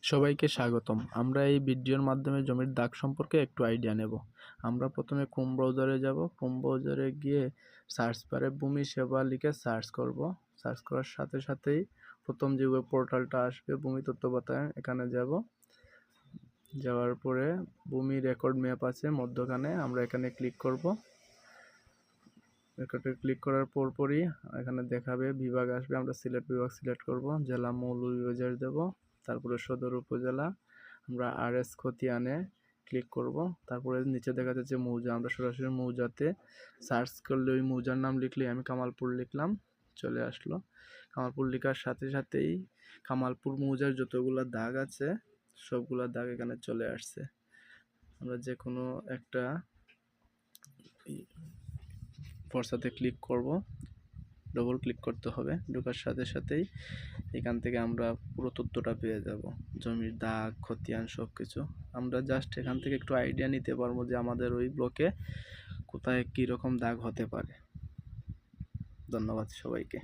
সবাইকে স্বাগতম। আমরা এই ভিডিওর মাধ্যমে জমির দাগ সম্পর্কে একটু আইডিয়া নেব। আমরা প্রথমে ক্রোম ব্রাউজারে যাব। ক্রোম ব্রাউজারে গিয়ে সার্চ বারে ভূমি সেবা লিখে সার্চ করব। সার্চ করার সাথে সাথেই প্রথম যে ওয়েব পোর্টালটা আসবে ভূমি তথ্য বাতায়ন, এখানে যাব। যাওয়ার পরে ভূমি রেকর্ড ম্যাপ আছে মধ্যখানে, আমরা এখানে ক্লিক করব। রেকর্ডে ক্লিক করার পরপরই এখানে দেখাবে বিভাগ আসবে, আমরা সিলেট বিভাগ সিলেক্ট করব। জেলা মৌলভীবাজার দেব, তারপরে সদর উপজেলা, আমরা RS খতিয়ানে ক্লিক করব। তারপরে নিচে দেখা যাচ্ছে মৌজা, আমরা সরাসরি মৌজাতে সার্চ করলে ওই মৌজার নাম লিখলে, আমি কামালপুর লিখলাম, চলে আসলো। কামালপুর লেখার সাথে সাথেই কামালপুর মৌজার যতগুলো দাগ আছে সবগুলা দাগ এখানে চলে আসছে। আমরা যে কোনো একটা ফর্সাতে ক্লিক করব, ডবল ক্লিক করতে হবে। ঢোকার সাথে সাথেই এখান থেকে আমরা পুরো তথ্যটা পেয়ে যাব, জমির দাগ খতিয়ান সব কিছু। আমরা জাস্ট এখান থেকে একটু আইডিয়া নিতে পারবো যে আমাদের ওই ব্লকে কোথায় কীরকম দাগ হতে পারে। ধন্যবাদ সবাইকে।